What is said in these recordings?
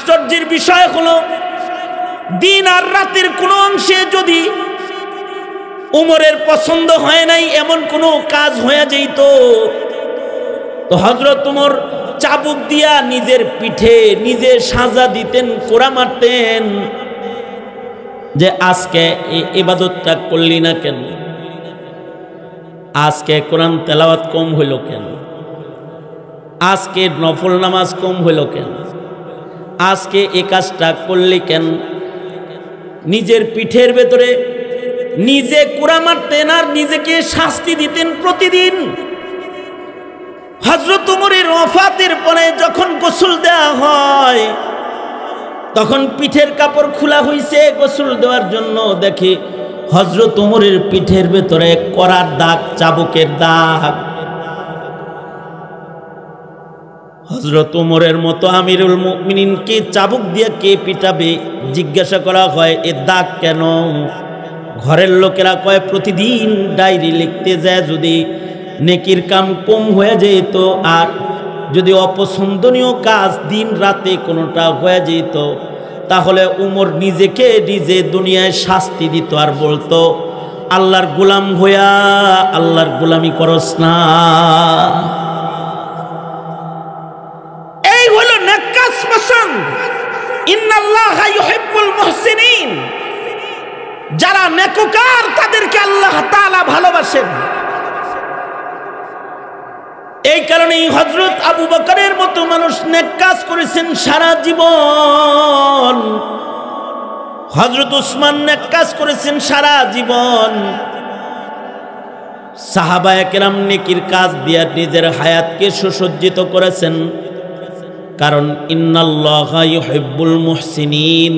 আশ্চর্যের বিষয় হলো দিন আর রাতের কোন অংশে যদি উমরের পছন্দ হয় নাই এমন কোনো কাজ হয়ে যেত তো হযরত উমর চাবুক দিয়া নিজের পিঠে নিজে সাজা দিতেন, কোড়া মারতেন যে আজকে এই ইবাদতটা করলি না কেন, আজকে কোরআন তেলাওয়াত কম হইল কেন, আজকে নফল নামাজ কম হইল কেন, আজকে এই কাজটা করলি কেন। নিজের পিঠের ভেতরে নিজে কোড়া মারতেন আর নিজেকে শাস্তি দিতেন প্রতিদিন। হযরত উমরের ওয়াফাতের পরে যখন গোসল দেওয়া হয় তখন পিঠের কাপড় খোলা হইছে গোসল দেওয়ার জন্য, দেখি হযরত উমরের পিঠের ভেতরে করার দাগ, চাবুকের দাগ। হযরত উমরের মতো আমিরুল মুমিনিনকে চাবুক দিয়ে কে পিটাবে? জিজ্ঞাসা করা হয় এ দাগ কেন? ঘরের লোকেরা কয় প্রতিদিন ডায়েরি লিখতে যায়, যদি নেকির কাম কম হয়ে যেত আর যদি অপছন্দনীয় কাজ দিন রাতে কোনোটা হয়ে যেত তাহলে উমর নিজেকে নিজে দুনিয়ায় শাস্তি দিত আর বলতো আল্লাহর গোলাম হইয়া আল্লাহর গোলামি করস না। এই হলো নেককাজ পছন্দ। ইন্নাল্লাহা ইউহিব্বুল মুহসিনিন, যারা নেককার তাদেরকে আল্লাহ তাআলা ভালোবাসেন। এই কারণেই হযরত আবু বকরের মতো মানুষ নেক কাজ করেছেন সারা জীবন, হযরত উসমান নেক কাজ করেছেন সারা জীবন, সাহাবায়ে কেরাম নেকির কাজ দিয়ে নিজের হায়াতকে সুসজ্জিত করেছেন। কারণ ইন্নাল্লাহা ইউহিব্বুল মুহসিনিন।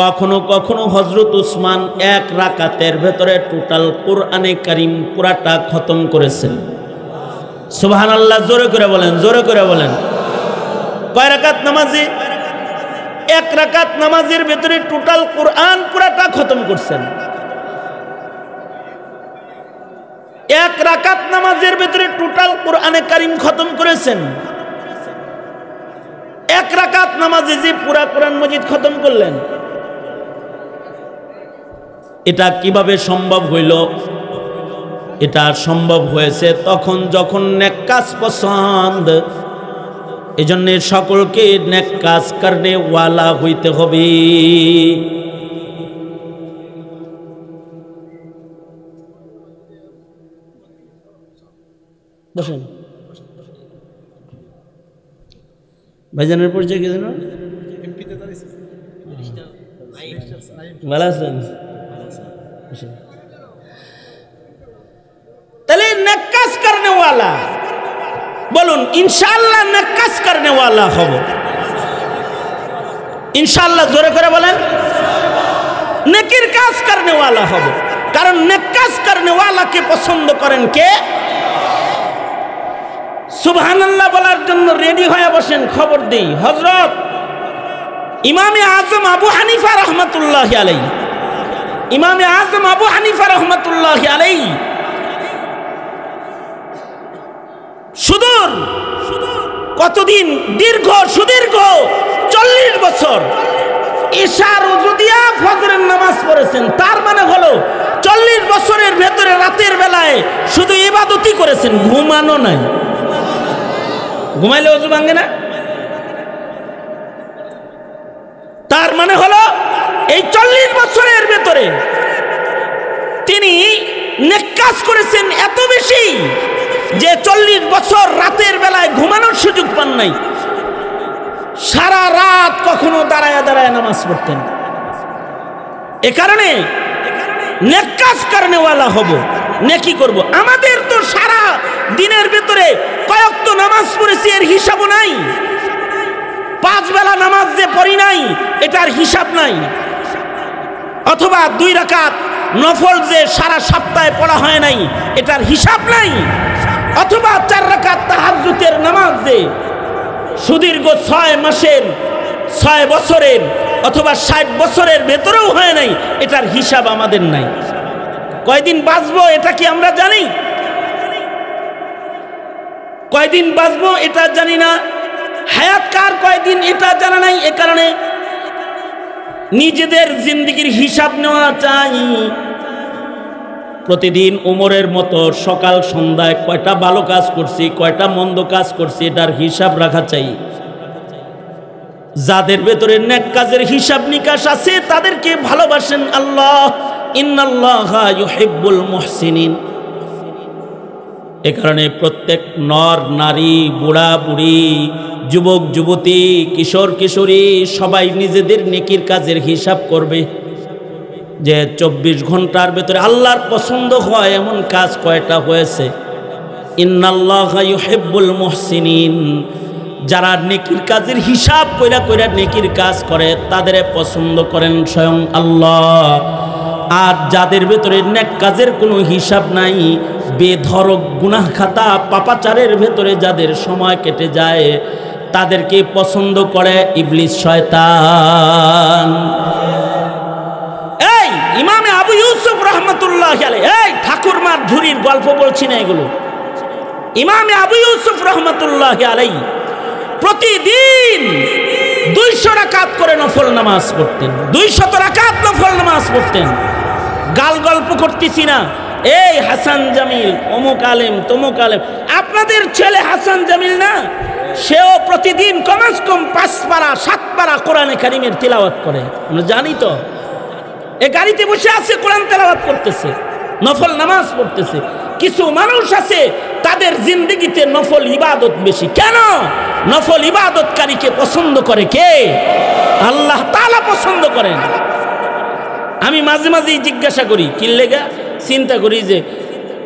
কখনো কখনো হযরত উসমান এক রাকাতের ভেতরে টোটাল কোরআনে কারীম পুরাটা খতম করেছেন। সুবহানাল্লাহ, জোরে করে বলেন, জোরে করে বলেন। কয় রাকাত নামাজে? এক রাকাত নামাজের ভেতরে টোটাল কোরআন পুরাটা খতম করছেন। এক রাকাত নামাজের ভেতরে টোটাল কোরআনে কারীম খতম করেছেন। এক রাকাত নামাজে যে পুরা কোরআন মজিদ খতম করলেন, এটা কিভাবে সম্ভব হইল? এটা সম্ভব হয়েছে তখন যখন নেক কাজ পছন্দ। এজন্য সকলকে নেক কাজ করনে ওয়ালা হইতে হবে। বসেন ভাইজানের পরিচয় কি জানো? ভালো আছেন? তাহলে নেক কাজ করনে ওয়ালা বলুন, ইনশাআল্লাহ নেক কাজ করনে ওয়ালা হব ইনশাআল্লাহ। জোরে করে বলেন, নেকির কাজ করনে ওয়ালা হব। কারণ নেক কাজ করনে ওয়ালাকে পছন্দ করেন কে? সুবহানাল্লাহ বলার জন্য রেডি হয়ে বসেন। খবর দেই, হযরত ইমামে আজম আবু হানিফা রাহমাতুল্লাহি আলাইহি, ইমামে আজম আবু হানিফা রাহমাতুল্লাহি আলাইহি সুদূর কতদিন, দীর্ঘ সুদীর্ঘ 40 বছর ইশার ওযু দিয়া ফজরের নামাজ পড়েছেন। তার মানে হলো 40 বছরের ভেতরে রাতের বেলায় শুধু ইবাদতই করেছেন, ঘুমানো নাই। ঘুমাইলে ওযু ভাঙে না? তার মানে হলো এই 40 বছরের ভেতরে তিনি নেক কাজ করেছেন এত বেশি যে 40 বছর রাতের বেলায় ঘুমানোর সুযোগ পান নাই। সারা রাত কখনো দাঁড়ায় দাঁড়ায় নামাজ পড়তেন। এ কারণে নেক কাজ করনে ওয়ালা হব, নেকি করব। আমাদের তো সারা দিনের ভেতরে কয়েকটা নামাজ পড়েছি এর হিসাব নাই। 5 বেলা নামাজ যে পড়ি নাই এটার হিসাব নাই। অথবা 2 রাকাত নফল যে সারা সপ্তাহে পড়া হয় নাই এটার হিসাব নাই। অথবা 4 রাকাত তাহাজ্জুদের নামাজ যে সুদীর্ঘ 6 মাসের 6 বছরের অথবা 60 বছরের ভেতরেও হয় নাই, এটার হিসাব আমাদের নাই। কয়দিন বাঁচবো এটা কি আমরা জানি? কয়দিন বাঁচবো এটা জানি না। হায়াত কার কয়দিন এটা জানা নাই। এ কারণে নিজেদের জিন্দেগির হিসাব নেওয়া চাই। প্রতিদিন ওমরের মতো সকাল সন্ধ্যায় কয়টা ভালো কাজ করছি, কয়টা মন্দ কাজ করছি, এটার হিসাব রাখা চাই। যাদের ভেতরে নেক কাজের হিসাব নিকাশ আছে তাদেরকে ভালোবাসেন আল্লাহ। ইন্নাল্লাহা ইউহিব্বুল মুহসিনিন। এ কারণে প্রত্যেক নর নারী, বুড়া বুড়ি, যুবক যুবতী, কিশোর কিশোরী সবাই নিজেদের নেকির কাজের হিসাব করবে যে 24 ঘন্টার ভেতরে আল্লাহর পছন্দ হয় এমন কাজ কয়টা হয়েছে। ইন্নাল্লাহা ইউহিব্বুল মুহসিনিন। যারা নেকির কাজের হিসাব কইরা কইরা নেকির কাজ করে তাদের পছন্দ করেন স্বয়ং আল্লাহ। আর যাদের ভেতরে নেক কাজের কোনো হিসাব নাই, বেধড়ক গুনাহ খাতা পাপাচারের ভেতরে যাদের সময় কেটে যায় তাদেরকে পছন্দ করে ইবলিস শয়তান। এই ইমামে আবু ইউসুফ রাহমাতুল্লাহি আলাইহি, এই ঠাকুরমার ঝুরির গল্প বলছি না এগুলো। ইমামে আবু ইউসুফ রাহমাতুল্লাহি আলাইহি প্রতিদিন 200 রাকাত করে নফল নামাজ পড়তেন। 200 রাকাত নফল নামাজ পড়তেন। গাল গল্প করতেছি না। এই হাসান জামিল অমুক আলেম তমুক আলেম, আপনাদের ছেলে হাসান জামিল না, সেও প্রতিদিন কমস কম 5 পারা 7 পারা কোরআনে কারিমের তিলাওয়াত করে। আমরা জানি তো। এ গাড়িতে বসে আছে কোরআন তেলাওয়াত করতেছে, নফল নামাজ পড়তেছে। কিছু মানুষ আছে তাদের জিন্দেগিতে নফল ইবাদত বেশি। কেন? নফল ইবাদতকারীকে পছন্দ করে কে? আল্লাহ তাআলা পছন্দ করেন। আমি মাঝে মাঝেই জিজ্ঞাসা করি, কি লেগা? চিন্তা করি যে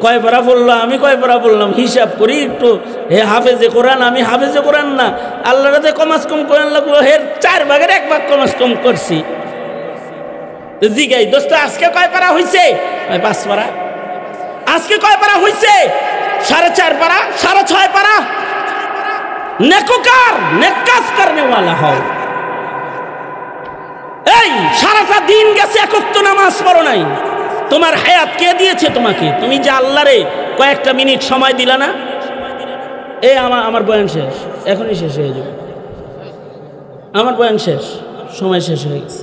কয় পারা পড়লো, আমি কয় পারা পড়লাম, হিসাব করি একটু। হে হাফেজে কোরআন, আমি হাফেজে কোরআন না। আল্লাহ রাতে কমাস কম কোরআন লাগলো, হের 4 ভাগের 1 ভাগ কমাস কম করছি। জিগাই, দোস্ত আজকে কয় পারা হয়েছে? 5 পারা। আজকে কয় পারা হয়েছে? 4.5 পারা, 6.5 পারা। নেককার, নেক কাজ করনে ওয়ালা হও। এই সারাটা দিন গেছে, এক ওয়াক্ত নামাজ পড়ো নাই। তোমার হায়াত কে দিয়েছে তোমাকে? তুমি যে আল্লাহরে কয়েকটা মিনিট সময় দিলা না। এই আমার বয়ান শেষ, এখনই শেষ হয়ে যাবে। আমার বয়ান শেষ, সময় শেষ হয়ে গেছে।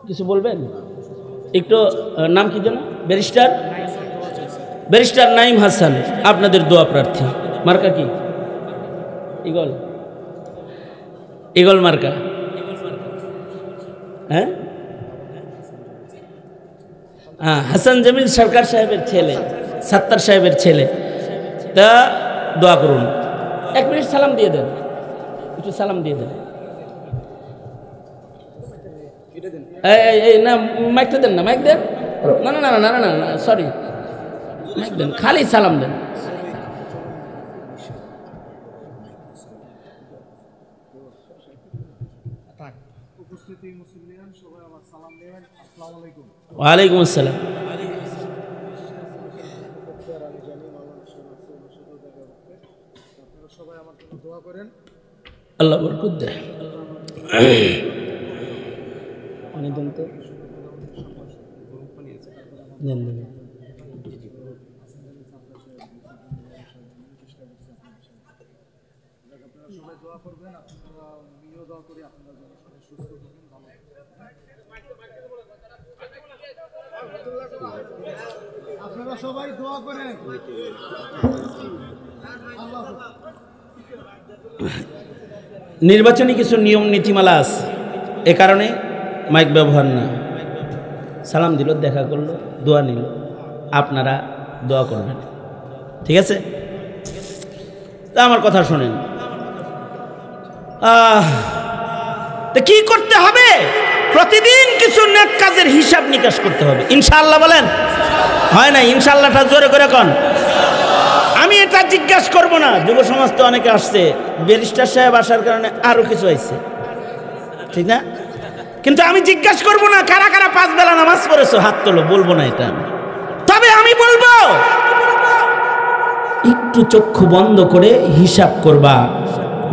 কিছু বলবেন? একটু নাম কি যেন? ব্যারিস্টার নাইম হাসান, আপনাদের দোয়া প্রার্থী। মার্কা কি? ইগল, ইগল মার্কা। হ্যাঁ, হাসান জামিল সরকার সাহেবের ছেলে, সাত্তার সাহেবের ছেলে। তা দোয়া করুন। 1 মিনিট সালাম দিয়ে দেন, একটু সালাম দিয়ে দেন। এই না, মাইকটা দেন না, মাইক দেন। না না না না না না, সরি, মাইক দেন, খালি সালাম দেন। ওয়ালাইকুম আসসালাম। আল্লাহ বরকত দেয়। আপনারা সবাই দোয়া করেন। নির্বাচনী কিছু নিয়ম নীতিমালা আছে, এ কারণে মাইক ব্যবহার না। সালাম দিল, দেখা করলো, দোয়া নিল, আপনারা দোয়া করবেন, ঠিক আছে? তা আমার কথা শোনেন। তা কি করতে হবে? প্রতিদিন কিছু নেক কাজের হিসাব নিকাশ করতে হবে। ইনশাআল্লাহ বলেন। হয় না? ইনশাআল্লাহটা জোরে করে কোন। আমি এটা জিজ্ঞাসা করব না। যুব সমাজ তো অনেকে আসছে, ব্যারিস্টার সাহেব আসার কারণে আরো কিছু আইছে, ঠিক না? কিন্তু আমি জিজ্ঞাসা করব না কারা কারা 5 বেলা নামাজ পড়েছো, হাত তোলো, বলবো না এটা। তবে আমি বলবো একটু চক্ষু বন্ধ করে হিসাব করবা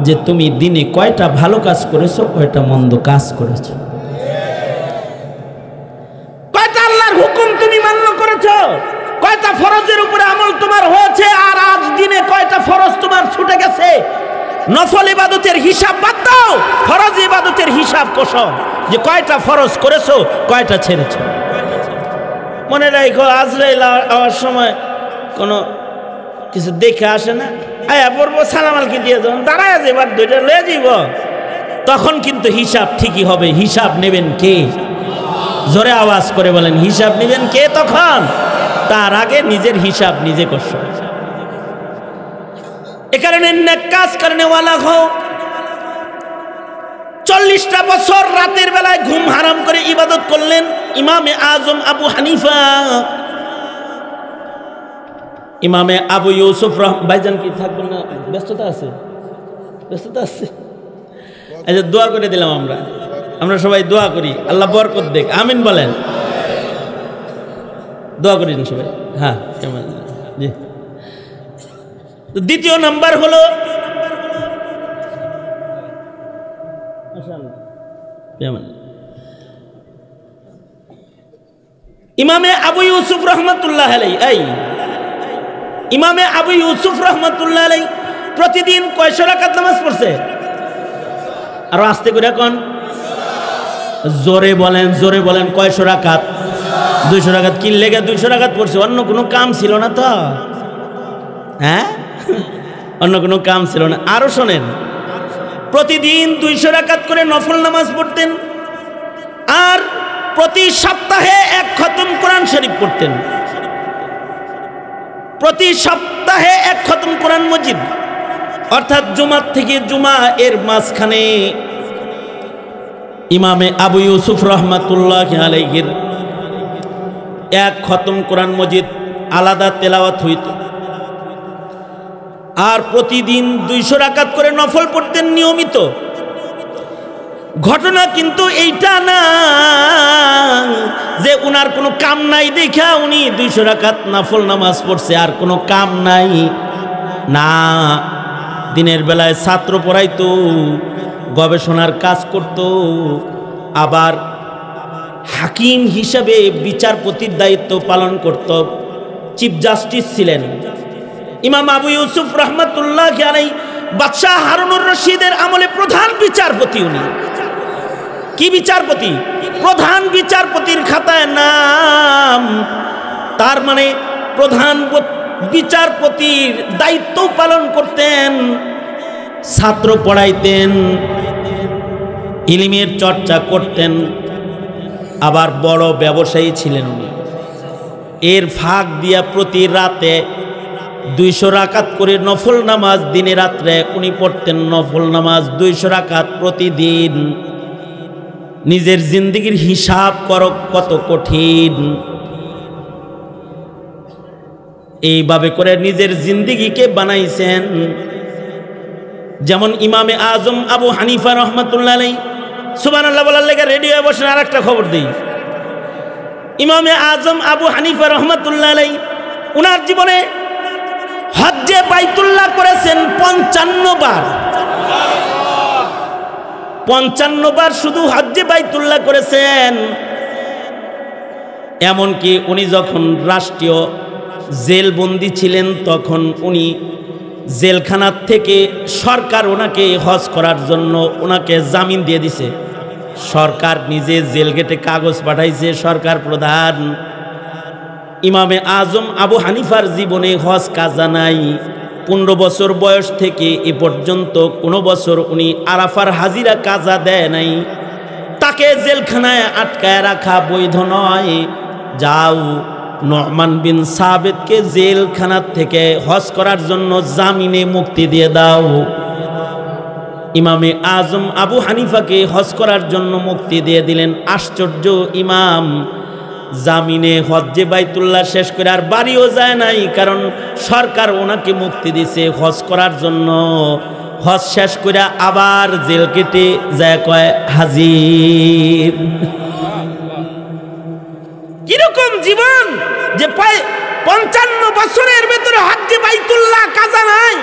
যে তুমি দিনে কয়টা ভালো কাজ করেছো, কয়টা মন্দ কাজ করেছো, কয়টা আল্লাহর হুকুম তুমি মান্য করেছো, কয়টা ফরজের উপরে আমল তোমার হয়েছে, আর আজ দিনে কয়টা নফল ইবাদতের হিসাব বাদ দাও, ফরজ ইবাদতের হিসাব কষো যে কয়টা ফরজ করেছো, কয়টা ছেড়েছো। মনে রাখো আজরাইল আওয়ার সময় কোনো কিছু দেখে আসে না, আয়া পড়বো সালাম আলকি দিয়ে যখন দাঁড়ায় এবার দুইটা লয়ে যাব, তখন কিন্তু হিসাব ঠিকই হবে। হিসাব নেবেন কে? জোরে আওয়াজ করে বলেন, হিসাব নেবেন কে? তখন তার আগে নিজের হিসাব নিজে করছো। এ কারণে নেক কাজ করনে ওয়ালা হও। 40টা বছর রাতের বেলায় ঘুম হারাম করে ইবাদত করলেন ইমামে আজম আবু হানিফা। ইমামে আবু ইউসুফ ভাইজান কি থাকবেন না? ব্যস্ততা আছে, ব্যস্ততা আছে। এই যে দোয়া করে দিলাম, আমরা সবাই দোয়া করি আল্লাহ বরকত দেখ, আমিন বলেন। দোয়া করেন সবাই। হ্যাঁ জি। দ্বিতীয় নাম্বার হলো ইমামে আবু ইউসুফ রহমতুল্লাহ আলাইহি। ইমামে আবু ইউসুফ রহমতুল্লাহ আলাইহি প্রতিদিন কয়শো রাকাত নামাজ পড়ছে? আর আস্তে করে কোন, জোরে বলেন, জোরে বলেন। কয়শো রাকাত? 200 রাকাত। কি লেগে 200 রাকাত পড়ছে? অন্য কোনো কাম ছিল না তো? হ্যাঁ, অন্য কোনো কাম ছিল না। আরো শোনেন, প্রতিদিন 200 রাকাত করে নফল নামাজ পড়তেন, আর প্রতি সপ্তাহে 1 খতম কোরআন শরীফ পড়তেন। প্রতি সপ্তাহে 1 খতম কোরআন মজিদ, অর্থাৎ জুমা থেকে জুমা এর মাঝখানে ইমামে আবু ইউসুফ রহমাতুল্লাহ আলাইহির 1 খতম কোরআন মজিদ আলাদা তেলাওয়াত হইত। আর প্রতিদিন 200 রাকাত করে নফল পড়তেন নিয়মিত। ঘটনা কিন্তু এইটা না যে উনার কোনো কাম নাই দেখা উনি 200 রাকাত নফল নামাজ পড়ছে, আর কোনো কাম নাই না। দিনের বেলায় ছাত্র পড়াইতো, গবেষণার কাজ করত, আবার হাকিম হিসাবে বিচারপতির দায়িত্ব পালন করত। চিফ জাস্টিস ছিলেন ইমাম আবু ইউসুফ রহমতুল্লাহ আলাইহি। বাদশাহ হারুনুর রশিদের আমলে প্রধান বিচারপতি উনি। কি বিচারপতি? প্রধান বিচারপতির খাতায় নাম। তার মানে প্রধান বিচারপতির দায়িত্ব পালন করতেন, ছাত্র পড়াইতেন, ইলমের চর্চা করতেন, আবার বড় ব্যবসায়ী ছিলেন উনি। এর ফাঁক দিয়া প্রতি রাতে 200 রাকাত করে নফল নামাজ দিনে রাত্রে উনি পড়তেন। নফল নামাজ 200 রাকাত প্রতিদিন। নিজের জিন্দেগির হিসাব করো কত কঠিন। এইভাবে করে নিজের জিন্দেগিকে বানাইছেন। যেমন ইমামে আজম আবু হানিফা রহমতুল্লাহ আলাইহি, সুবহানাল্লাহ বলার লেগে রেডি হয়ে বসেন। আর একটা খবর দিই, ইমামে আজম আবু হানিফা রহমতুল্লাহ আলাইহি উনার জীবনে হজ্জে বাইতুল্লাহ করেছেন 55 বার। 55 বার শুধু হজ্জে বাইতুল্লাহ করেছেন। এমনকি উনি যখন রাষ্ট্রীয় জেলবন্দি ছিলেন, তখন উনি জেলখানার থেকে সরকার ওনাকে হজ করার জন্য ওনাকে জামিন দিয়ে দিছে। সরকার নিজে জেল গেটে কাগজ পাঠাইছে। সরকার প্রধান ইমামে আজম আবু হানিফার জীবনে হজ কাজা নাই। 15 বছর বয়স থেকে এ পর্যন্ত কোনো বছর উনি আরাফার হাজিরা কাজা দেয় নাই। তাকে জেলখানায় আটকায় রাখা বৈধ নয়। যাও নুমান বিন সাবিতকে জেলখানা থেকে হজ করার জন্য জামিনে মুক্তি দিয়ে দাও। ইমামে আজম আবু হানিফাকে হজ করার জন্য মুক্তি দিয়ে দিলেন। আশ্চর্য, ইমাম জামিনে হজ্জে বাইতুল্লাহ শেষ করে আর বাড়িও যায় নাই, কারণ সরকার ওনাকে মুক্তি দিছে হজ করার জন্য। হজ শেষ করে আবার জেল কেটে যায় কয় হাজির। কিরকম জীবন যে 55 বছরের ভেতরে হজ্জে বাইতুল্লাহ কাজা নাই।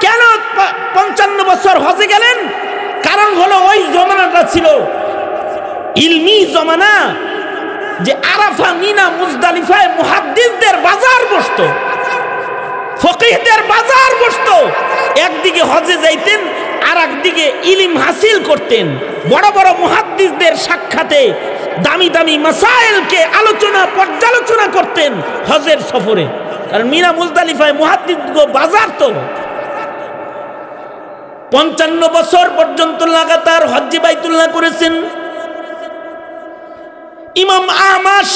কেন 55 বছর হজে গেলেন? কারণ হলো ওই জমানাটা ছিল ইলমি জমানা, যে আরাফা, মিনা, মুজদালিফায় মুহাদ্দিসদের বাজার বসতো। ফকিহদের বাজার বসতো, একদিকে হজে যাইতেন আর একদিকে ইলম হাসিল করতেন, বড় বড় মুহাদ্দিসদের সাক্ষাতে দামি দামি মাসাইলকে আলোচনা পর্যালোচনা করতেন হজের সফরে। কারণ মিনা মুজদালিফায় মুহাদ্দিস বাজার তো। 55 বছর পর্যন্ত লাগাতার হজ্জে বাইতুল্লাহ করেছেন ইমাম আহমাস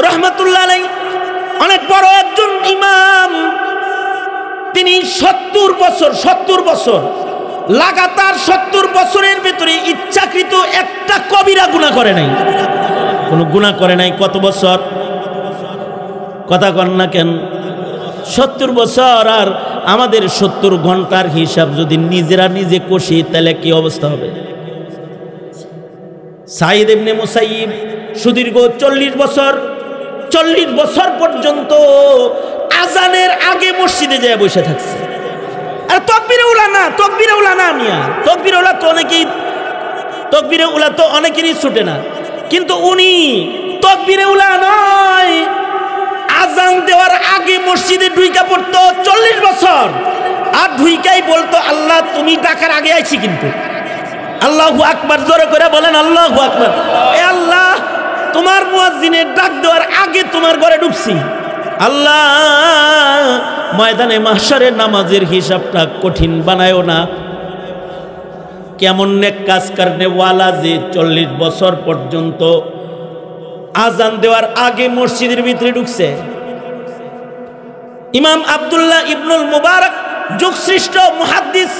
রহমাতুল্লাহ আলাইহি, অনেক বড় একজন ইমাম। তিনি 70 বছর লাগাতার 70 বছরের ভিতরে ইচ্ছাকৃত একটা কবিরা গুনাহ করে নাই, কোনো গুনাহ করে নাই। কত বছর? কথা কন না কেন? 70 বছর। আর আমাদের 70 ঘন্টার হিসাব যদি নিজেরা নিজে কষি তাহলে কি অবস্থা হবে? সাঈদ ইবনে মুসাইয়িব সুদীর্ঘ 40 বছর পর্যন্ত আজানের আগে মসজিদে যায় বসে থাকছে। আর তাকবীরে উলা না মিয়া, তাকবীরে উলা তো অনেকেরই ছুটে না, কিন্তু উনি তাকবীরে উলা নয়, আজান দেওয়ার আগে মসজিদে ঢুইকা পড়তো 40 বছর। আর ঢুইকাই বলতো, আল্লাহ তুমি ডাকার আগে আইছি কিন্তু। আল্লাহু আকবার, জোরে করে বলেন আল্লাহু আকবার। এ আল্লাহ, তোমার মুয়াজ্জিনের ডাক দেওয়ার আগে তোমার ঘরে ঢুকছি। আল্লাহ, ময়দানে মাহশারের নামাজের হিসাবটা কঠিন বানায়ও না। কেমন নেক কাজ করনে ওয়ালা যে 40 বছর পর্যন্ত আজান দেওয়ার আগে মসজিদের ভিতরে ঢুকছে। ইমাম আব্দুল্লাহ ইবনুল মুবারক, যুগশ্রেষ্ঠ মুহাদ্দিস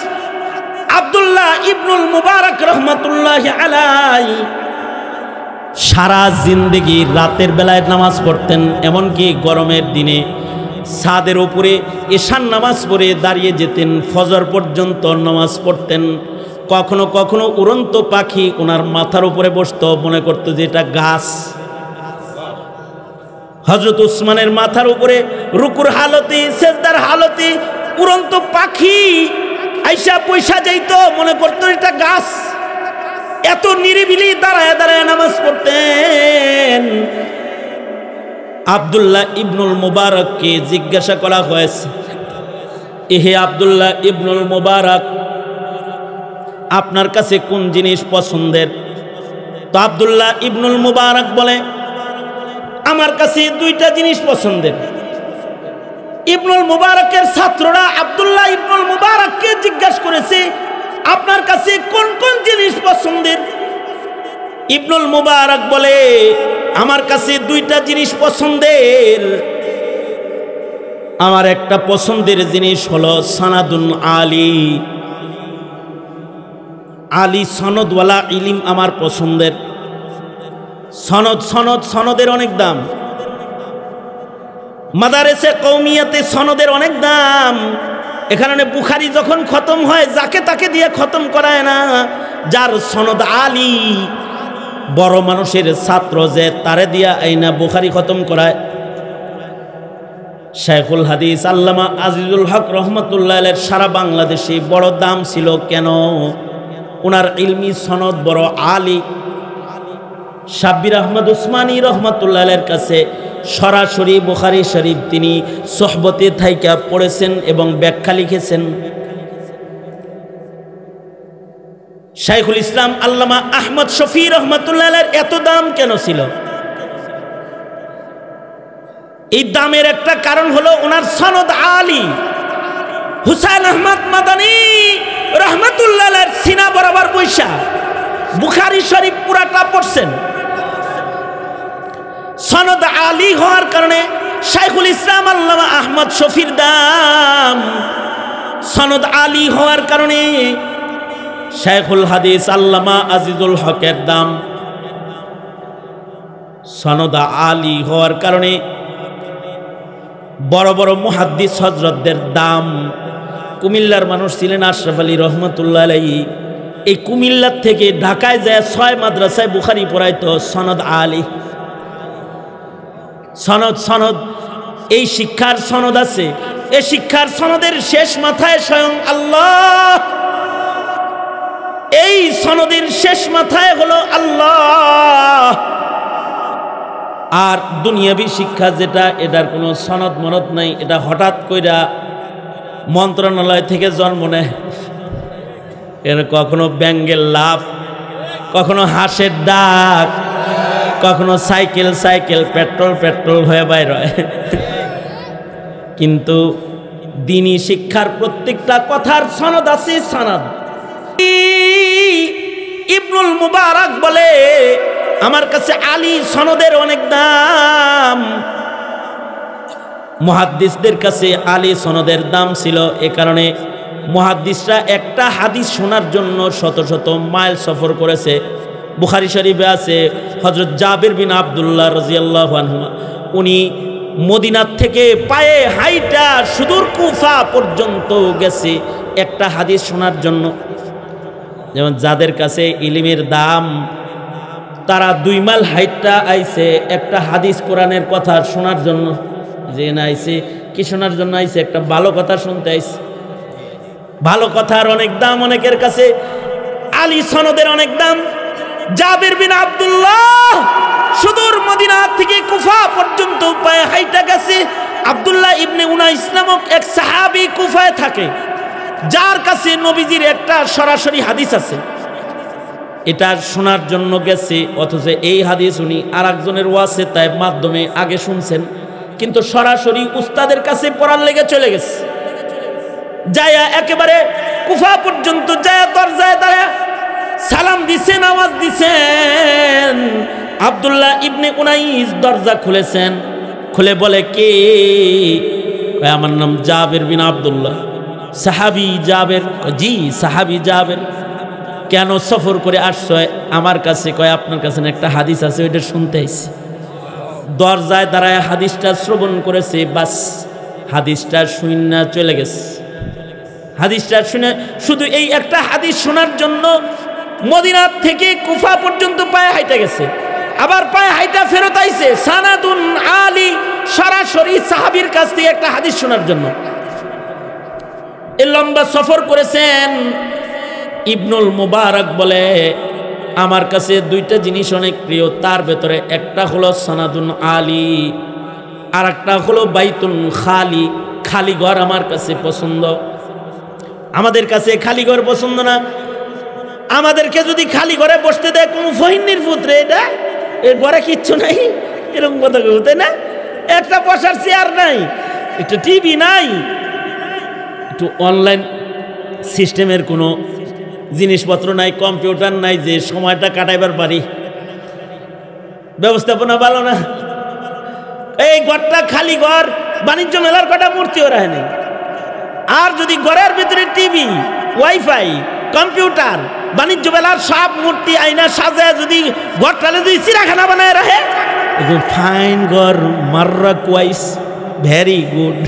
আব্দুল্লাহ ইবনুল মুবারক রহমাতুল্লাহি আলাইহি সারা জিন্দেগি রাতের বেলায় নামাজ পড়তেন। এমনকি গরমের দিনে ছাদের উপরে এশার নামাজ পড়ে দাঁড়িয়ে যেতেন, ফজর পর্যন্ত নামাজ পড়তেন। কখনো কখনো উড়ন্ত পাখি ওনার মাথার উপরে বসতো, মনে করতো যে এটা গাছ। হযরত উসমানের মাথার উপরে রুকুর হালতে, সেজদার হালতে উড়ন্ত পাখি আইসা পয়সা যাইতো, মনে করতো এটা গাছ। এত নিরিবিলি দাঁড়ায় দাঁড়ায় নামাজ পড়তেন। আব্দুল্লাহ ইবনুল মুবারককে জিজ্ঞাসা করা হয়েছে, এহে আব্দুল্লাহ ইবনুল মুবারক, আপনার কাছে কোন জিনিস পছন্দের? তো আব্দুল্লাহ ইবনুল মুবারক বলে, আমার কাছে 2টা জিনিস পছন্দের। ইবনুল মুবারকের ছাত্ররা আব্দুল্লাহ ইবনুল মুবারককে জিজ্ঞাসা করেছে, আপনার কাছে কোন কোন জিনিস পছন্দের? ইবনুল মুবারক বলে, আমার কাছে 2টা জিনিস পছন্দের। আমার একটা পছন্দের জিনিস হলো সানাদুন আলী, আলী সনদওয়ালা ইলিম আমার পছন্দের। সনদের অনেক দাম, মাদারেসে কওমিয়াতে সনদের অনেক দাম। এখানে বুখারী যখন খতম হয় যাকে তাকে দিয়ে খতম করায় না, যার সনদ আলী, বড় মানুষের ছাত্র যে তারে দিয়া আইনা বুখারী খতম করায়। শাইখুল হাদিস আল্লামা আজিজুল হক রহমাতুল্লাহ আলাইহির সারা বাংলাদেশে বড় দাম ছিল। কেন? ওনার ইলমি সনদ বড় আলী। শাব্বির আহমদ উসমানী রহমাতুল্লাহ আলাইহির কাছে সরাসরি বুখারী শরীফ তিনি সোহবতে থাইকা পড়েছেন এবং ব্যাখ্যা লিখেছেন। শাইখুল ইসলাম আল্লামা আহমদ শফি রহমাতুল্লাহ আলাইহির এত দাম কেন ছিল? এই দামের একটা কারণ হলো ওনার সনদ আলী। হুসাইন আহমদ মাদানী রহমাতুল্লাহ আলাইহির সিনা বরাবর বৈশা বুখারী শরীফ পুরাটা পড়ছেন। সনদ আলী হওয়ার কারণে শাইখুল ইসলাম আল্লামা আহমদ শফির দাম, সনদ আলী হওয়ার কারণে শাইখুল হাদিস আল্লামা আজিজুল হকের দাম, সনদ আলী হওয়ার কারণে বড় বড় মুহাদ্দিস হযরতদের দাম। কুমিল্লার মানুষ ছিলেন আশরাফ আলী রহমাতুল্লাহ আলাইহি। এই কুমিল্লার থেকে ঢাকায় যায় 6 মাদ্রাসায় বুখারী পড়াইতো সনদ আলী। সনদ এই শিক্ষার সনদ আছে। এই শিক্ষার সনদের শেষ মাথায় স্বয়ং আল্লাহ, এই সনদের শেষ মাথায় হলো আল্লাহ। আর দুনিয়াবি শিক্ষা যেটা, এটার কোনো সনদ মনদ নাই, এটা হঠাৎ কইরা মন্ত্রণালয় থেকে জন্ম নেয়, এর কখনো ব্যাঙ্গের লাভ, কখনো হাঁসের ডাক, কখনো সাইকেল সাইকেল, পেট্রোল পেট্রোল হয়ে বাইর হয়। কিন্তু দ্বীনি শিক্ষার প্রত্যেকটা কথার সনদ আছে, সনদ। ইবনুল মুবারক বলে আমার কাছে আলী সনদের অনেক দাম। মুহাদ্দিসদের কাছে আলী সনদের দাম ছিল, এ কারণে মুহাদ্দিসরা একটা হাদিস শোনার জন্য শত শত মাইল সফর করেছে। বুখারী শরীফে আছে হযরত জাবির বিন আব্দুল্লাহ রাদিয়াল্লাহু আনহু, উনি মদিনার থেকে পায়ে হাইটা সুদূর কুফা পর্যন্ত গেছে একটা হাদিস শোনার জন্য। যেমন যাদের কাছে ইলমের দাম, তারা 2 মাইল হাইটটা আইছে একটা হাদিস কোরআনের কথা শোনার জন্য। যে না আইছে কি শোনার জন্য আইছে? একটা ভালো কথা শুনতে আইছে। ভালো কথার অনেক দাম অনেকের কাছে, আলী সনদের অনেক দাম। জাবির বিন আব্দুল্লাহ সুদূর মদিনা থেকে কুফা পর্যন্ত পায়ে হাইটা গেছে। আব্দুল্লাহ ইবনে উনাইস নামক এক সাহাবী কুফায় থাকে, যার কাছে নবীজির একটা সরাসরি হাদিস আছে, এটা শোনার জন্য গেছে। অথচ এই হাদিস উনি আরেকজনের ওয়াসিতার মাধ্যমে আগে শুনছেন, কিন্তু সরাসরি উস্তাদের কাছে পড়ার লেগে চলে গেছে। যায়া একেবারে কুফা পর্যন্ত যায়া দরজায় দাঁড়ায় সালাম দিছেন, আওয়াজ দিছেন। আব্দুল্লাহ ইবনে উনাইস দরজা খুলেছেন, খুলে বলে কে? আমার নাম জাবির বিন আব্দুল্লাহ। সাহাবী জাবের? জি সাহাবী জাবের। কেন সফর করে আসছো আমার কাছে? কয় আপনার কাছে একটা হাদিস আছে, ওইটা শুনতে আইছি। দরজায় দাঁড়ায় হাদিসটা শ্রবণ করেছে, বাস হাদিসটা শুনে চলে গেছে। হাদিসটা শুনে শুধু এই একটা হাদিস শোনার জন্য মদিনার থেকে কুফা পর্যন্ত পায়ে হাইটা গেছে, আবার পায়ে হাইটা ফেরত আইছে সানাদুন আলী, সরাসরি সাহাবীর কাছ থেকে একটা হাদিস শোনার জন্য। এই লম্বা সফর করেছেন। ইবনুল মুবারক বলে আমার কাছে 2টা জিনিস অনেক প্রিয়, তার ভেতরে একটা হলো সানাদুন আলী, আর একটা হলো বাইতুন খালি, খালি ঘর আমার কাছে পছন্দ। আমাদের কাছে খালি ঘর পছন্দ না। আমাদেরকে যদি খালি ঘরে বসতে দেয় কোন ফহিনীর পুত্রে, এটা এর ঘরে কিচ্ছু নাই, এরকম কথা বলতে না, একটা বসার চেয়ার নাই, একটা টিভি নাই, একটু অনলাইন সিস্টেমের কোনো জিনিসপত্র নাই, কম্পিউটার নাই, যে সময়টা কাটাইবার পারি, ব্যবস্থাপনা ভালো না। এই ঘরটা খালি ঘর, বাণিজ্য মেলার কটা মূর্তিও রাখে নেই। আর যদি ঘরের ভিতরে টিভি, ওয়াইফাই, কম্পিউটার, বাণিজ্য মেলার সব মূর্তি আইনা সাজায় যদি ঘরটালে যদি চিড়াখানা বানায় রাখে, ফাইন ঘর, মাররা কোয়াইস, ভেরি গুড,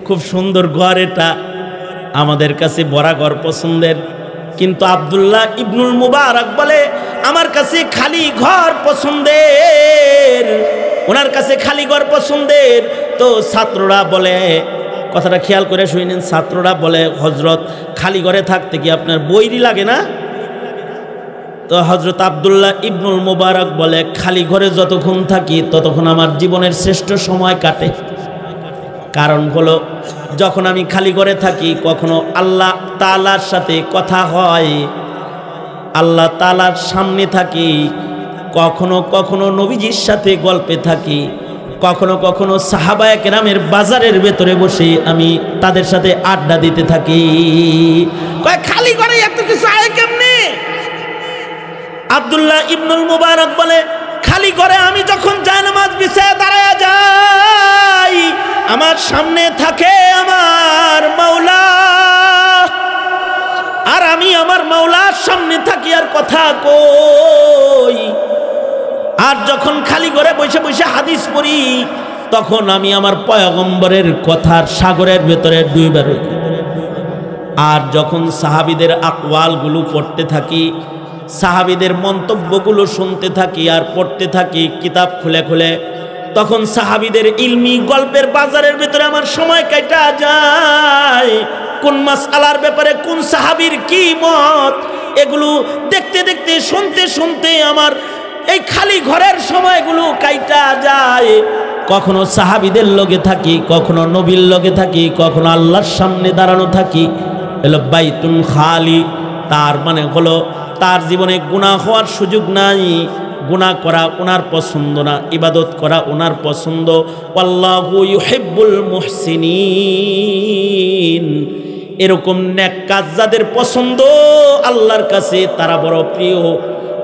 খুব সুন্দর ঘর এটা, আমাদের কাছে বড় ঘর পছন্দের। কিন্তু আব্দুল্লাহ ইবনুল মুবারক বলে আমার কাছে খালি ঘর পছন্দের, ওনার কাছে খালি ঘর পছন্দের। তো ছাত্ররা বলে, কথাটা খেয়াল করে শুনেন, ছাত্ররা বলে হযরত খালি ঘরে থাকতে কি আপনার বইরি লাগে না? তো হযরত আব্দুল্লাহ ইবনুল মুবারক বলে খালি ঘরে যতক্ষণ থাকি ততক্ষণ আমার জীবনের শ্রেষ্ঠ সময় কাটে। কারণ হলো যখন আমি খালি ঘরে থাকি কখনো আল্লাহ তাআলার সাথে কথা হয়, আল্লাহ তাআলার সামনে থাকি, কখনো কখনো নবীজির সাথে গল্পে থাকি, কখনো কখনো সাহাবায়ে কেরামের বাজারের ভেতরে বসে আমি তাদের সাথে আড্ডা দিতে থাকি। কয় খালি ঘরে এত কিছু আয় কেমনে? আব্দুল্লাহ ইবনুল মুবারক বলে খালি ঘরে আমি যখন জায়নামাজ বিছায় দাঁড়ায়া যাই, আমার সামনে থাকে আমার মাওলা, আর আমি আমার মাওলার সামনে থাকি আর কথা কই। আর যখন খালি ঘরে বসে বসে হাদিস পড়ি, তখন আমি আমার পয়গম্বরের কথার সাগরের ভেতরে ডুবে রই। আর যখন সাহাবীদের আকওয়ালগুলো পড়তে থাকি, সাহাবীদের মন্তব্যগুলো শুনতে থাকি আর পড়তে থাকি কিতাব খুলে খুলে, তখন সাহাবীদের ইলমি গল্পের বাজারের ভিতরে আমার সময় কাটা যায়। কোন মাসআলার ব্যাপারে কোন সাহাবীর কি মত, এগুলো দেখতে দেখতে শুনতে শুনতে আমার এই খালি ঘরের সময়গুলো কাইটা যায়। কখনো সাহাবীদের লগে থাকি, কখনো নবীর লগে থাকি, কখনো আল্লাহর সামনে দাঁড়ানো থাকি। এলো বাইতুন খালি, তার মানে হলো তার জীবনে গুনাহ হওয়ার সুযোগ নাই। গুনাহ করা ওনার পছন্দ না, ইবাদত করা ওনার পছন্দ। আল্লাহু ইউহিব্বুল মুহসিনিন, এরকম নেক কাজ যাদের পছন্দ আল্লাহর কাছে তারা বড় প্রিয়।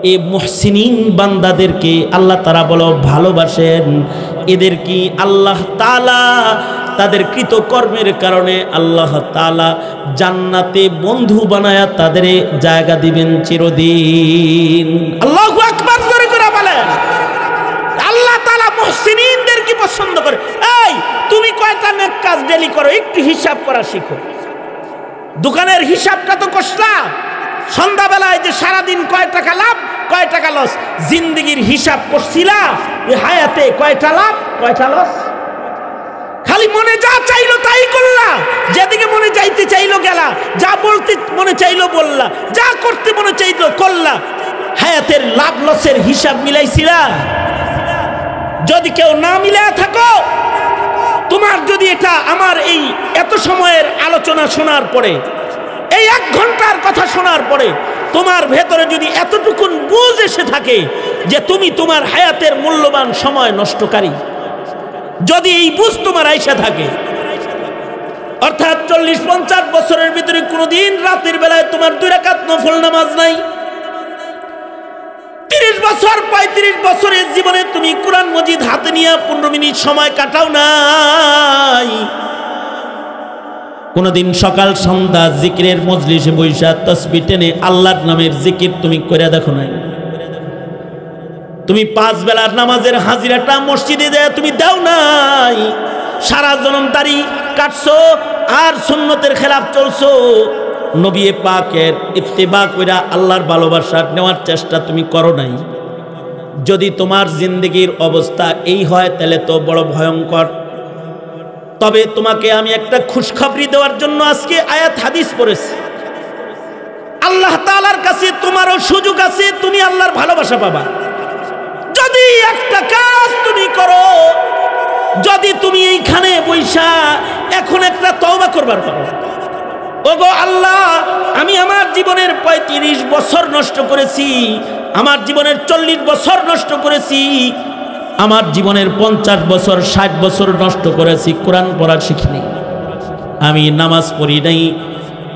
এই মুহসিনিন বান্দাদেরকে আল্লাহ তারা বড় ভালোবাসেন। এদের কি আল্লাহ তাআলা তাদের কৃতকর্মের কারণে আল্লাহ তাআলা জান্নাতে বন্ধু বানায়া তাদের জায়গা দিবেন চিরদিন। আল্লাহু আকবার জোরে করে বলেন। আল্লাহ তাআলা মুহসিনিনদের কি পছন্দ করে। এই তুমি কয়টা নেক কাজ ডেলি করো, একটু হিসাব করা শিখো। দোকানের হিসাবটা তো কষলা, সন্ধ্যাবেলায় যে সারাদিন কয় টাকা লাভ কয় টাকা লস, জিন্দেগির হিসাব করছিলা যে হায়াতে কয়টা লাভ কয়টা লস? খালি মনে যা চাইলো তাই করলা, যেদিকে মনে যাইতে চাইলো গেলা, যা বলতে মনে চাইলো বললা, যা করতে মনে চাইলো করলা। হায়াতের লাভ লসের হিসাব মিলাইছিলা? যদি কেউ না মিলায়া থাকো, তোমার যদি এটা আমার এই এত সময়ের আলোচনা শোনার পরে, এই 1 ঘন্টার কথা শোনার পরে তোমার ভেতরে যদি এতটুকুন বুঝ এসে থাকে যে তুমি তোমার হায়াতের মূল্যবান সময় নষ্টকারী, যদি এই বুঝ তোমার আইসা থাকে, অর্থাৎ 40-50 বছরের ভিতরে কোনোদিন রাতের বেলায় তোমার 2 রাকাত নফল নামাজ নাই, 30 বছর 35 বছরের জীবনে তুমি কোরআন মজিদ হাতে নিয়ে 15 মিনিট সময় কাটাও নাই, কোনদিন সকাল সন্ধ্যা জিকিরের মজলিসে বৈশা তাসবিহ টেনে আল্লাহর নামের জিকির তুমি করে দেখো নাই, তুমি 5 বেলার নামাজের হাজিরাটা মসজিদে দেয়া তুমি দাও নাই, সারা জনম দাড়ি কাটছো আর সুন্নতের খেলাফ চলছো, নবী পাকের ইত্তেবা কইরা আল্লাহর ভালোবাসা নেওয়ার চেষ্টা তুমি করো নাই। যদি তোমার জিন্দেগির অবস্থা এই হয় তাহলে তো বড় ভয়ঙ্কর। তবে তোমাকে আমি একটা খুশখবরি দেওয়ার জন্য আজকে আয়াত হাদিস পড়েছি। আল্লাহ তাআলার কাছে তোমারও সুযোগ আছে, তুমি আল্লাহর ভালোবাসা পাবা যদি একটা কাজ তুমি করো। যদি তুমি এইখানে বৈশা এখন একটা তওবা করবার পারো, ওগো আল্লাহ আমি আমার জীবনের 35 বছর নষ্ট করেছি, আমার জীবনের 40 বছর নষ্ট করেছি, আমার জীবনের 50 বছর 60 বছর নষ্ট করেছি, কোরআন পড়া শিখিনি, আমি নামাজ পড়ি নাই,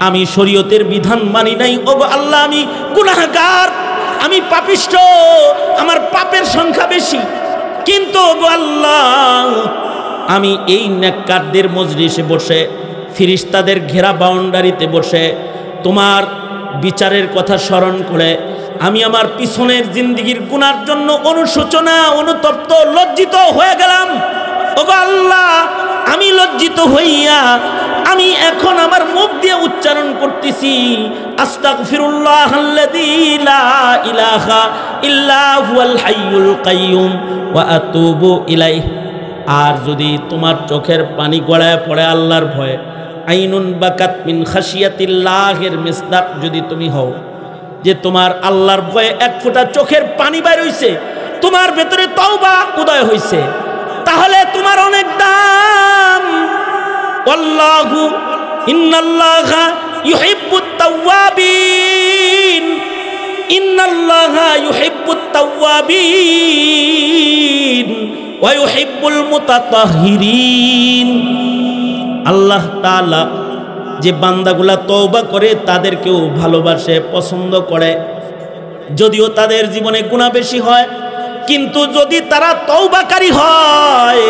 আমি শরীয়তের বিধান মানি নাই। ওগো আল্লাহ আমি গুনাহগার, আমি পাপিষ্ঠ, আমার পাপের সংখ্যা বেশি। কিন্তু ওগো আল্লাহ আমি এই নেককারদের মজলিসে বসে, ফিরিস্তাদের ঘেরা বাউন্ডারিতে বসে তোমার বিচারের কথা স্মরণ করে আমি আমার পিছনের জিন্দেগির গুনার জন্য অনুশোচনা, অনুতপ্ত, লজ্জিত হয়ে গেলাম। ওগো আল্লাহ আমি লজ্জিত হইয়া আমি এখন আমার মুখ দিয়ে উচ্চারণ করতেছি আস্তাগফিরুল্লাহাল্লাযী লা ইলাহা ইল্লা হুয়াল হাইয়ুল কাইয়ুম ওয়া আতুবু ইলাইহি। আর যদি তোমার চোখের পানি গড়ায় পড়ে আল্লাহর ভয়ে, আইনুন বাকাত মিন খাশিয়াতিল্লাহের মিসদাক যদি তুমি হও, যে তোমার আল্লাহর ভয়ে 1 ফোঁটা চোখের পানি বাইর হইছে, তোমার ভেতরে তওবা উদয় হইছে, তাহলে তোমার অনেক দাম। আল্লাহু ইন্নাল্লাহা ইউহিব্বুত তাওয়াবিন, ইন্নাল্লাহা ইউহিব্বুত তাওয়াবিন ওয়া ইউহিব্বুল মুতাতাহহিরিন। আল্লাহ তাআলা যে বান্দাগুলা তওবা করে তাদেরকেও ভালোবাসে, পছন্দ করে, যদিও তাদের জীবনে গুনাহ বেশি হয়, কিন্তু যদি তারা তওবাকারী হয়,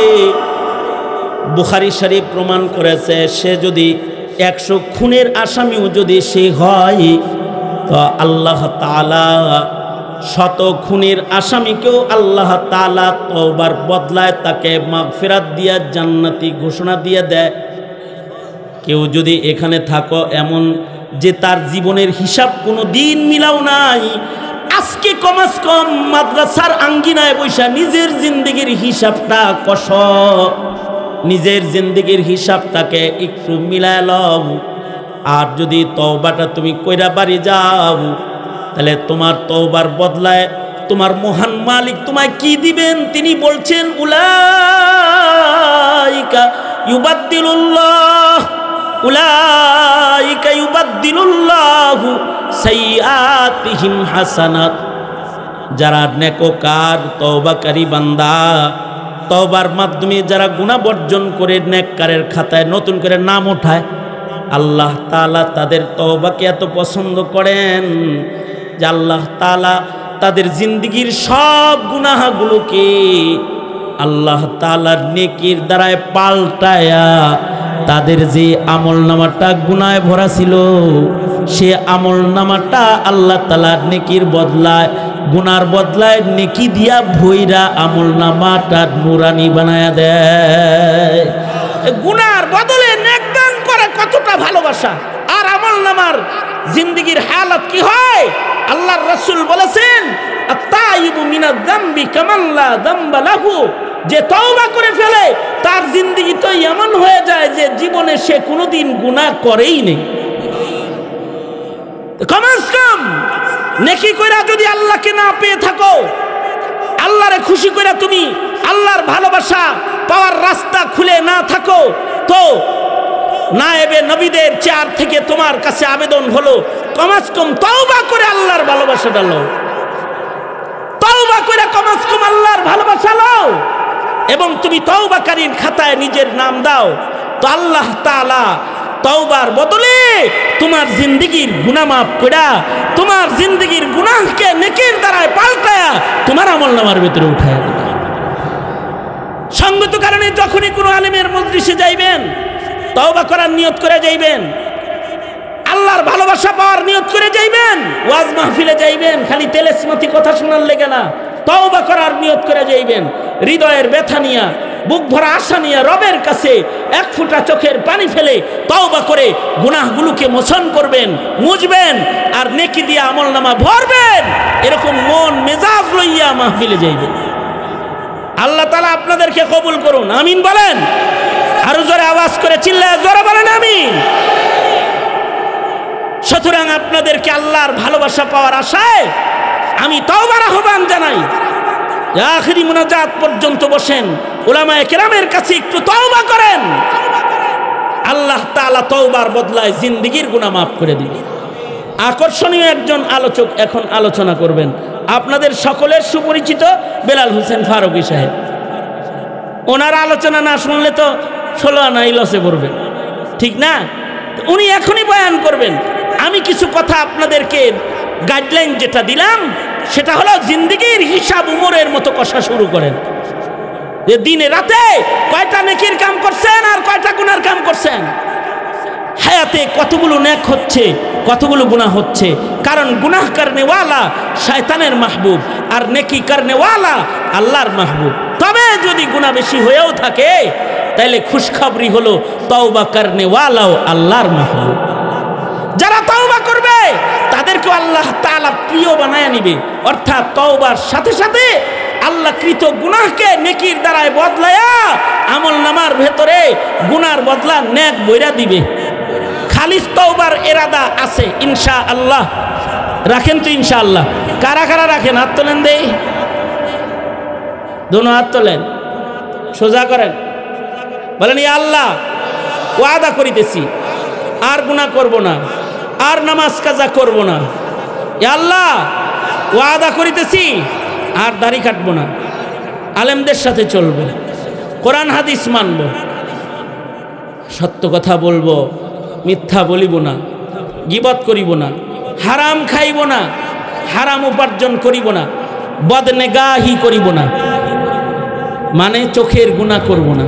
বুখারী শরীফ প্রমাণ করেছে সে যদি 100 খুনের আসামিও যদি সে হয়, তো আল্লাহ তাআলা 100 খুনের আসামিকেও আল্লাহ তাআলা তওবার বদলায় তাকে মাগফিরাত দিয়া জান্নাতি ঘোষণা দিয়ে দেয়। কেউ যদি এখানে থাকো এমন যে তার জীবনের হিসাব কোনো দিন মিলাও নাই, আজকে কমাস কম মাদ্রাসার আঙ্গিনায় বৈশা নিজের জিন্দেগির হিসাবটা কষ, নিজের জিন্দেগির হিসাবটাকে একটু মিলায় লও। আর যদি তওবাটা তুমি কইরা বাড়ি যাও, তাহলে তোমার তওবার বদলায় তোমার মহান মালিক তোমায় কি দিবেন? তিনি বলছেন উলাইকা ইউবাদদিলুল্লাহু সাইয়্যাতিহিম হাসানাত। যারা নেককার তওবাকারী বান্দা, তওবার মাধ্যমে যারা গুনাহ বর্জন করে নেককারের খাতায় নতুন করে নাম ওঠায়, আল্লাহ তাআলা তাদের তওবাকে এত পছন্দ করেন যে আল্লাহ তাআলা তাদের জিন্দেগীর সব গুনাহগুলোকে আল্লাহ তাআলার নেকির দ্বারায় পাল্টায়া তাদের যে আমলনামাটা গুনাহে ভরা ছিল সে আমলনামাটা আল্লাহ তাআলার নেকির বদলায়, গুনার বদলায় নেকি দিয়া ভইরা আমলনামাটা নুরানি বানায়া দেয়। গুনার বদলে নেক দান করে কতটা ভালোবাসা! আর আমলনামার জিন্দেগীর হালত কি হয়? আল্লাহর রাসূল বলেছেন আত-তাইবু মিনাজ যামবি কামান লা যামবা লাহু। যে তওবা করে ফেলে তার জিন্দেগি তো এমন হয়ে যায় যে জীবনে সে কোনোদিন গুনাহ করেই নেই। কমস কম নেকি কইরা যদি আল্লাহকে না পেয়ে থাকো, আল্লাহরে খুশি কইরা তুমি আল্লাহর ভালোবাসা পাওয়ার রাস্তা খুলে না থাকো, তো নায়েবে নবীদের চেয়ার থেকে তোমার কাছে আবেদন হলো কমস কম তওবা করে আল্লাহর ভালোবাসাটা লও, তওবা করে কমস কম আল্লাহর ভালোবাসা লও এবং তুমি তওবাকারীর খাতায় নিজের নাম দাও। তো আল্লাহ তাআলা তওবার বদলে তোমার জিন্দেগীর গুনাহ মাফ কইরা, তোমার জিন্দেগীর গুনাহকে নেকির দ্বারায় পাল্টায়া তোমার আমলনামার ভিতরে উঠায়া দিবে। সঙ্গত কারণে যখনই কোনো আলেমের মজলিসে যাইবেন, তওবা করার নিয়ত করে যাইবেন, আল্লাহর ভালোবাসা পাওয়ার নিয়ত করে যাইবেন। ওয়াজ মাহফিলে যাইবেন খালি তেলেসমাতি কথা শোনার লেগে না, তওবা করার নিয়ত করে যাইবেন। হৃদয়ের ব্যথা নিয়া, বুক ভরা আশা নিয়া রবের কাছে এক ফোঁটা চোখের পানি ফেলে তওবা করে গুনাহগুলোকে মোচন করবেন, মুছবেন আর নেকি দিয়ে আমলনামা ভরবেন। এরকম মন মেজাজ লইয়া মাহফিলে যাইবেন। আল্লাহ তাআলা আপনাদেরকে কবুল করুন, আমিন বলেন। আরো জোরে আওয়াজ করে চিল্লায় জোরে বলেন আমিন। সুতরাং আপনাদেরকে আল্লাহর ভালোবাসা পাওয়ার আশায় আমি তওবার আহ্বান জানাই। আখিরি মুনাজাত পর্যন্ত বসেন, উলামায়ে কেরামের কাছে একটু তওবা করেন। আল্লাহ তাআলা তওবার বদলায় জিন্দেগীর গুনাহ মাফ করে দিবেন। আকর্ষণীয় একজন আলোচক এখন আলোচনা করবেন, আপনাদের সকলের সুপরিচিত বেলাল হোসেন ফারুকী সাহেব। ওনার আলোচনা না শুনলে তো 16 আনাই লসে পড়বেন, ঠিক না? উনি এখনই বয়ান করবেন। আমি কিছু কথা আপনাদেরকে গাইডলাইন যেটা দিলাম সেটা হলো জিন্দেগীর হিসাব উমরের মতো কষা শুরু করেন, যে দিনে রাতে কয়টা নেকির কাম করছেন আর কয়টা গুনার কাম করছেন, হায়াতে কতগুলো নেক হচ্ছে কতগুলো গুনাহ হচ্ছে। কারণ গুনাহ করনেওয়ালা শয়তানের মাহবুব আর নেকি করনেওয়ালা আল্লাহর মাহবুব। তবে যদি গুনাহ বেশি হয়েও থাকে তাহলে খুশখবরি হলো তওবা করনেওয়ালাও আল্লাহর মাহবুব। যারা তওবা করবে তাদেরকে আল্লাহ তাআলা প্রিয় বানায় নিবে, অর্থাৎ তওবার সাথে সাথে আল্লাহ কৃত গুনাহকে নেকির দ্বারায় বদলায়া আমলনামার ভেতরে গুনার বদলা নেক বইরা দিবে। খালিস তওবার ইরাদা আছে ইনশাআল্লাহ। রাখেন তো ইনশাআল্লাহ? কারা কারা রাখেন? হাত তোলেন দেই, দোনো হাত তোলেন, সোজা করেন, বলেন ইয়া আল্লাহ ওয়াদা করিতেছি আর গুনাহ করব না, আর নামাজ কাজা করব না। ইয়া আল্লাহ ওয়াদা করিতেছি আর দাড়ি কাটবো না, আলেমদের সাথে চলবো, কোরআন হাদিস মানব, সত্য কথা বলবো, মিথ্যা বলিব না, গীবত করিব না, হারাম খাইব না, হারাম উপার্জন করিব না, বদনেগাহি করিব না, মানে চোখের গুনাহ করব না।